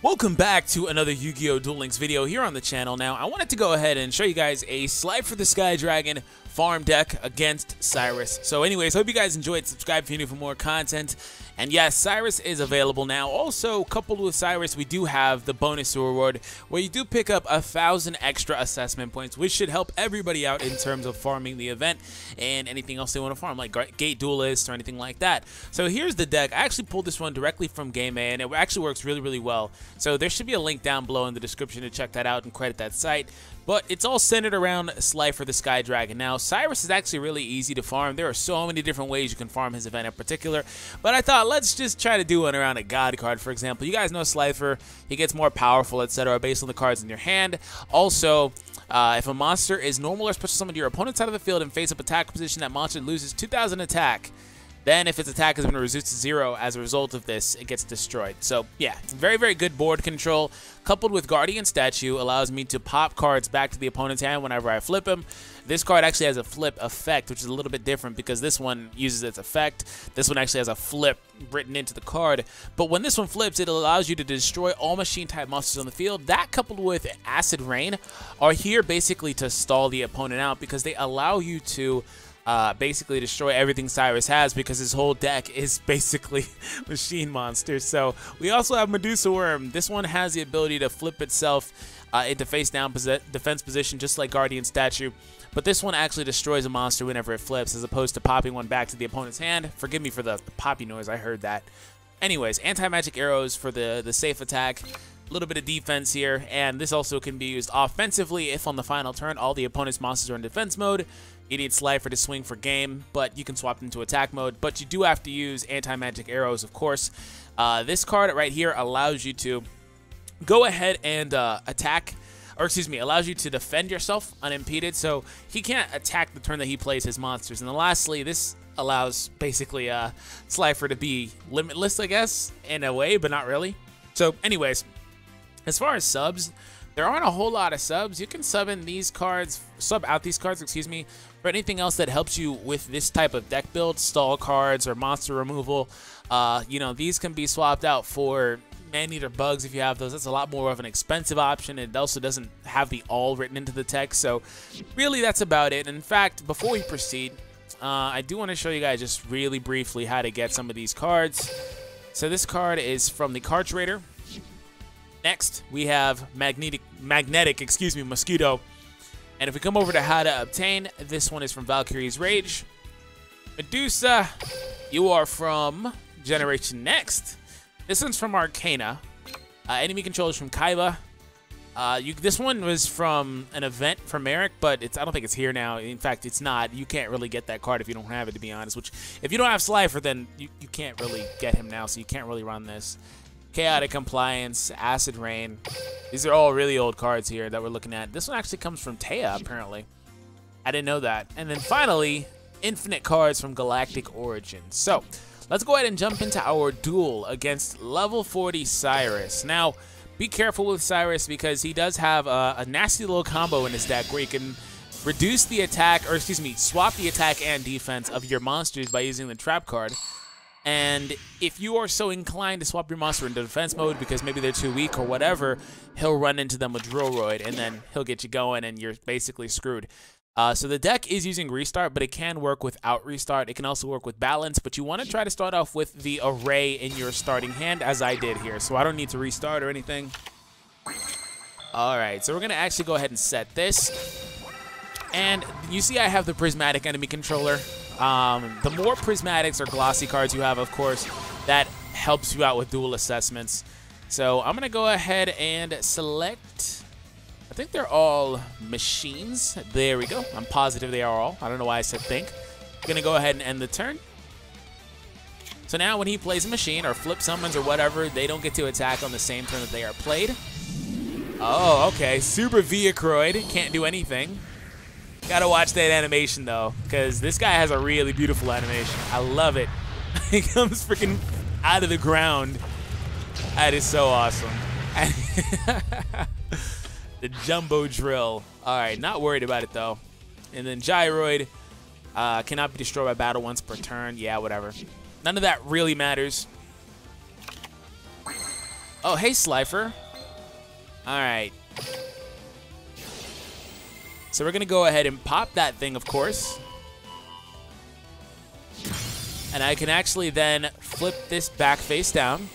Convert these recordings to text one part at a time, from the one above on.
Welcome back to another Yu-Gi-Oh! Duel Links video here on the channel. Now, I wanted to go ahead and show you guys a Slifer the Sky Dragon farm deck against Syrus. So anyways, hope you guys enjoyed. Subscribe if you're new for more content. And yes, Syrus is available now. Also, coupled with Syrus, we do have the bonus reward where you do pick up 1,000 extra assessment points, which should help everybody out in terms of farming the event and anything else they want to farm, like Gate Duelist or anything like that. So here's the deck. I actually pulled this one directly from Game A, and it actually works really, really well. So there should be a link down below in the description to check that out and credit that site. But it's all centered around Slifer the Sky Dragon. Now, Syrus is actually really easy to farm. There are so many different ways you can farm his event in particular. But I thought, let's just try to do one around a God card, for example. You guys know Slifer. He gets more powerful, etc. based on the cards in your hand. Also, if a monster is normal or special summoned to your opponent's side of the field and face up attack position, that monster loses 2,000 attack. Then, if its attack has been reduced to 0 as a result of this, it gets destroyed. So, yeah, very, very good board control. Coupled with Guardian Statue, allows me to pop cards back to the opponent's hand whenever I flip him. This card actually has a flip effect, which is a little bit different because this one uses its effect. This one actually has a flip written into the card. But when this one flips, it allows you to destroy all machine-type monsters on the field. That, coupled with Acid Rain, are here basically to stall the opponent out because they allow you to basically destroy everything Syrus has because his whole deck is basically machine monsters. So we also have Medusa Worm. This one has the ability to flip itself into face down defense position just like Guardian Statue. But this one actually destroys a monster whenever it flips as opposed to popping one back to the opponent's hand. Forgive me for the poppy noise, I heard that. Anyways, anti-magic arrows for the safe attack. A little bit of defense here, and this also can be used offensively if on the final turn all the opponent's monsters are in defense mode. You need Slifer to swing for game, but you can swap into attack mode. But you do have to use anti-magic arrows, of course. This card right here allows you to go ahead and attack, or excuse me, allows you to defend yourself unimpeded. So he can't attack the turn that he plays his monsters. And then lastly, this allows basically Slifer to be limitless, I guess, in a way, but not really. So anyways, as far as subs, there aren't a whole lot of subs. You can sub out these cards, excuse me, for anything else that helps you with this type of deck build, stall cards or monster removal. You know, these can be swapped out for man-eater bugs if you have those. That's a lot more of an expensive option. It also doesn't have the all written into the text. So really, that's about it. In fact, before we proceed, I do want to show you guys just really briefly how to get some of these cards. So this card is from the Card Trader. Next, we have Magnetic, Mosquito. And if we come over to how to obtain, this one is from Valkyrie's Rage. Medusa, you are from Generation Next. This one's from Arcana. Enemy controllers from Kaiba. This one was from an event from Eric, but I don't think it's here now. In fact, it's not. You can't really get that card if you don't have it, to be honest. Which, if you don't have Slifer, then you can't really get him now, so you can't really run this. Chaotic Compliance, Acid Rain. These are all really old cards here that we're looking at. This one actually comes from Taya, apparently. I didn't know that. And then finally, infinite cards from Galactic Origins. So, let's go ahead and jump into our duel against level 40 Syrus. Now, be careful with Syrus because he does have a nasty little combo in his deck where you can reduce the attack, or excuse me, swap the attack and defense of your monsters by using the trap card. And if you are so inclined to swap your monster into defense mode because maybe they're too weak or whatever, he'll run into them with Droroid, and then he'll get you going, and you're basically screwed. So the deck is using Restart, but it can work without Restart. It can also work with Balance, but you want to try to start off with the array in your starting hand, as I did here. So I don't need to restart or anything. All right, so we're going to actually go ahead and set this. And you see I have the Prismatic Enemy Controller. The more prismatics or glossy cards you have, of course, that helps you out with dual assessments. So I'm going to go ahead and select, I think they're all machines. There we go. I'm positive they are all. I don't know why I said think. I'm going to go ahead and end the turn. So now when he plays a machine or flip summons or whatever, they don't get to attack on the same turn that they are played. Oh, okay. Super Viacroid. Can't do anything. Gotta watch that animation though, because this guy has a really beautiful animation. I love it. He comes freaking out of the ground. That is so awesome. The Jumbo Drill. Alright, not worried about it though. And then Gyroid cannot be destroyed by battle once per turn. Yeah, whatever. None of that really matters. Oh, hey, Slifer. All right. So we're going to go ahead and pop that thing, of course. And I can actually then flip this back face down.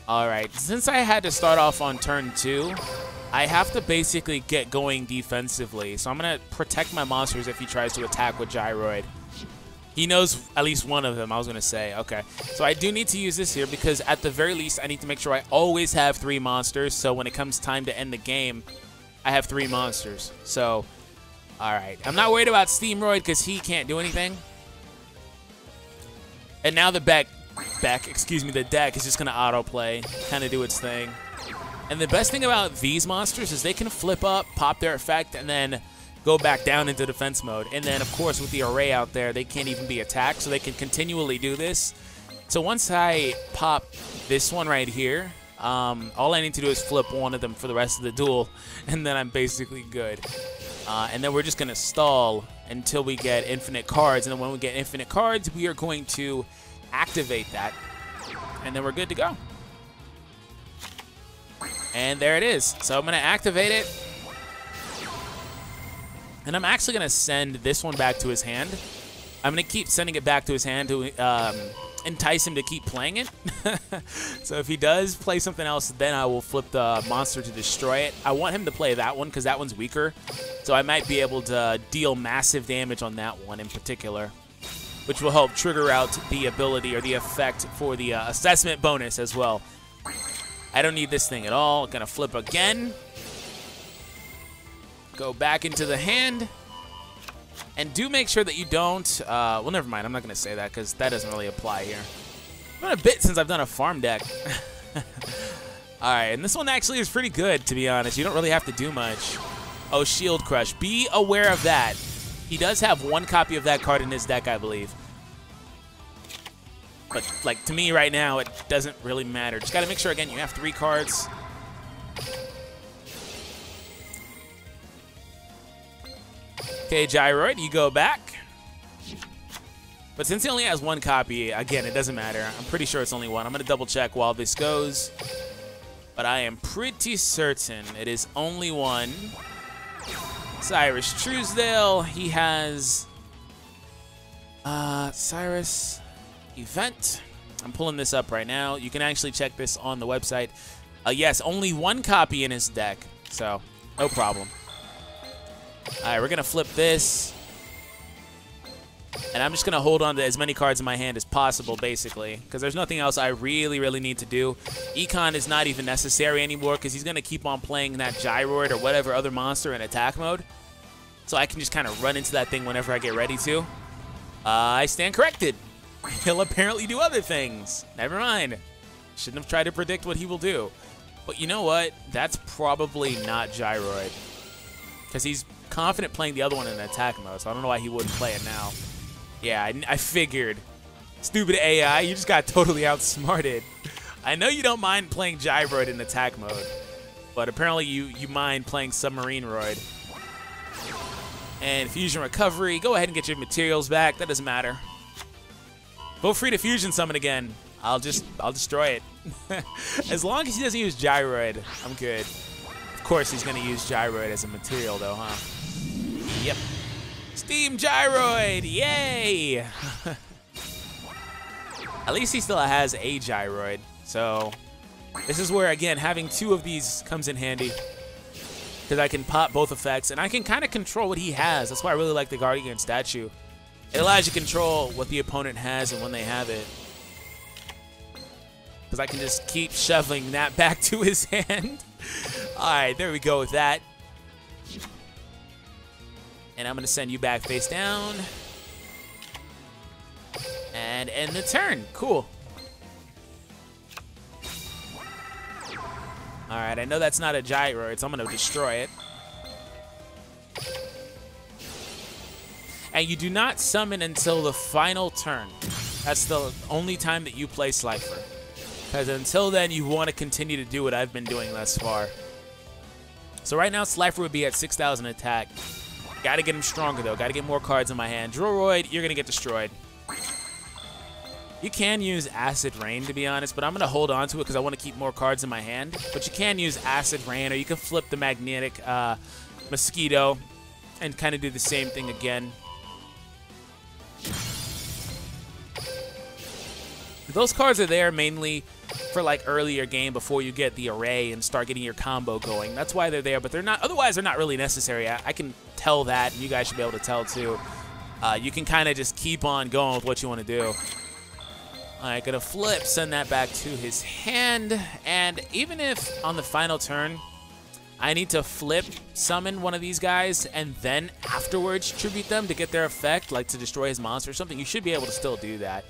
All right. Since I had to start off on turn 2, I have to basically get going defensively. So I'm going to protect my monsters if he tries to attack with Gyroid. He knows at least one of them, I was going to say. Okay. So I do need to use this here because at the very least, I need to make sure I always have 3 monsters. So when it comes time to end the game, I have 3 monsters. So, all right. I'm not worried about Steamroid because he can't do anything. And now the deck is just going to autoplay, kind of do its thing. And the best thing about these monsters is they can flip up, pop their effect, and then go back down into defense mode. And then, of course, with the array out there, they can't even be attacked, so they can continually do this. So once I pop this one right here, all I need to do is flip one of them for the rest of the duel, and then I'm basically good. And then we're just going to stall until we get infinite cards. And then when we get infinite cards, we are going to activate that. And then we're good to go. And there it is. So I'm going to activate it. And I'm actually going to send this one back to his hand. I'm going to keep sending it back to his hand to entice him to keep playing it. So if he does play something else, then I will flip the monster to destroy it. I want him to play that one because that one's weaker. So I might be able to deal massive damage on that one in particular, which will help trigger out the ability or the effect for the assessment bonus as well. I don't need this thing at all. Gonna flip again. Go back into the hand. And do make sure that you don't... well, never mind. I'm not going to say that because that doesn't really apply here. It's been a bit since I've done a farm deck. Alright, and this one actually is pretty good, to be honest. You don't really have to do much. Oh, Shield Crush. Be aware of that. He does have 1 copy of that card in his deck, I believe. But, like, to me right now, it doesn't really matter. Just got to make sure, again, you have 3 cards. Okay, Gyroid, you go back. But since he only has 1 copy, again, it doesn't matter. I'm pretty sure it's only 1. I'm going to double check while this goes. But I am pretty certain it is only 1. Syrus Trusedale. He has Syrus Event. I'm pulling this up right now. You can actually check this on the website. Yes, only 1 copy in his deck. So, no problem. Alright, we're going to flip this. And I'm just going to hold on to as many cards in my hand as possible, basically. Because there's nothing else I really need to do. Econ is not even necessary anymore because he's going to keep on playing that Gyroid or whatever other monster in attack mode. So I can just kind of run into that thing whenever I get ready to. I stand corrected. He'll apparently do other things. Never mind. Shouldn't have tried to predict what he will do. But you know what? That's probably not Gyroid. Because he's confident playing the other one in attack mode, so I don't know why he wouldn't play it now. Yeah, I figured. Stupid AI, you just got totally outsmarted. I know you don't mind playing Gyroid in attack mode, but apparently you mind playing Submarine Roid. And Fusion Recovery, go ahead and get your materials back. That doesn't matter. Feel free to Fusion Summon again. I'll destroy it. As long as he doesn't use Gyroid, I'm good. Of course he's going to use Gyroid as a material though, huh? Yep. Steam Gyroid! Yay! At least he still has a Gyroid. So this is where, again, having 2 of these comes in handy. Because I can pop both effects, and I can kind of control what he has. That's why I really like the Guardian statue. It allows you to control what the opponent has and when they have it. Because I can just keep shoveling that back to his hand. Alright, there we go with that. And I'm going to send you back face down. And end the turn. Cool. Alright, I know that's not a Gyroid, so I'm going to destroy it. And you do not summon until the final turn. That's the only time that you play Slifer. Because until then, you want to continue to do what I've been doing thus far. So right now, Slifer would be at 6,000 attack. Got to get him stronger, though. Got to get more cards in my hand. Droroid, you're going to get destroyed. You can use Acid Rain, to be honest, but I'm going to hold on to it because I want to keep more cards in my hand. But you can use Acid Rain, or you can flip the Magnetic Mosquito and kind of do the same thing again. Those cards are there mainly for like earlier game before you get the array and start getting your combo going. That's why they're there, but they're not. Otherwise, they're not really necessary. I can tell that, and you guys should be able to tell too. You can kind of just keep on going with what you want to do. All right, gonna flip, send that back to his hand, and even if on the final turn I need to flip summon one of these guys and then afterwards tribute them to get their effect, like to destroy his monster or something, you should be able to still do that.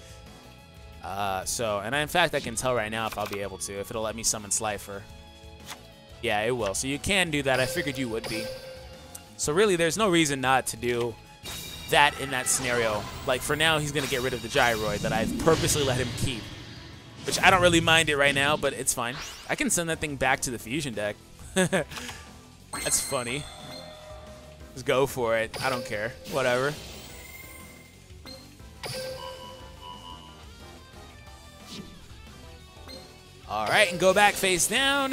In fact, I can tell right now if I'll be able to, if it'll let me summon Slifer. Yeah, it will. So you can do that. I figured you would be. So really, there's no reason not to do that in that scenario. Like, for now, he's going to get rid of the Gyroid that I've purposely let him keep. Which I don't really mind it right now, but it's fine. I can send that thing back to the Fusion deck. That's funny. Just go for it. I don't care. Whatever. Alright, and go back face down.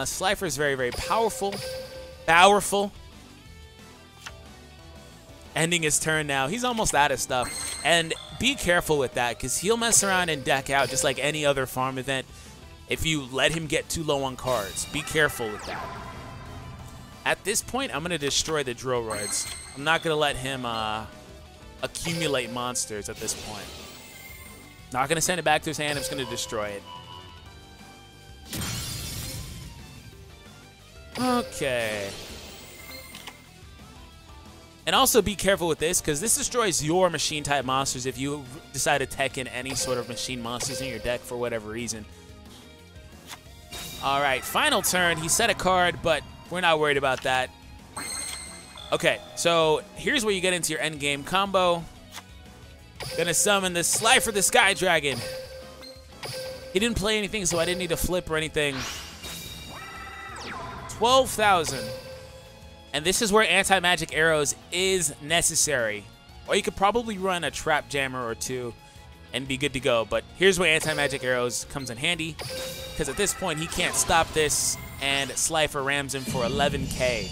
Slifer is very, very powerful. Powerful. Ending his turn now. He's almost out of stuff. And be careful with that, because he'll mess around and deck out just like any other farm event if you let him get too low on cards. Be careful with that. At this point, I'm going to destroy the Drillroids. I'm not going to let him accumulate monsters at this point. Not going to send it back to his hand. I'm just going to destroy it. Okay. And also be careful with this, because this destroys your machine-type monsters if you decide to tech in any sort of machine monsters in your deck for whatever reason. All right, final turn. He set a card, but we're not worried about that. Okay, so here's where you get into your endgame combo. Gonna summon the Slifer the Sky Dragon. He didn't play anything, so I didn't need to flip or anything. 12,000. And this is where anti-magic arrows is necessary. Or you could probably run a trap jammer or two and be good to go. But here's where anti-magic arrows comes in handy, because at this point he can't stop this, and Slifer rams him for 11k,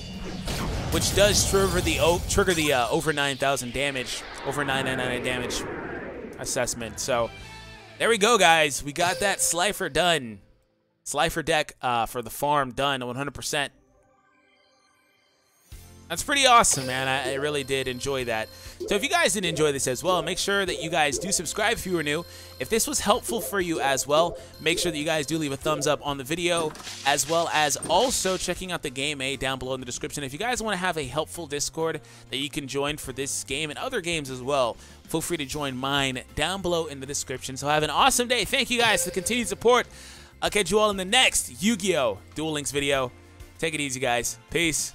which does trigger the over 9,000 damage, over 999 damage assessment. So there we go, guys. We got that Slifer done. Slifer deck for the farm done 100%. That's pretty awesome, man. I really did enjoy that. So if you guys did enjoy this as well, make sure that you guys do subscribe if you were new. If this was helpful for you as well, make sure that you guys do leave a thumbs up on the video, as well as also checking out the Game A down below in the description. If you guys want to have a helpful Discord that you can join for this game and other games as well, feel free to join mine down below in the description. So have an awesome day. Thank you guys for the continued support. I'll catch you all in the next Yu-Gi-Oh! Duel Links video. Take it easy, guys. Peace.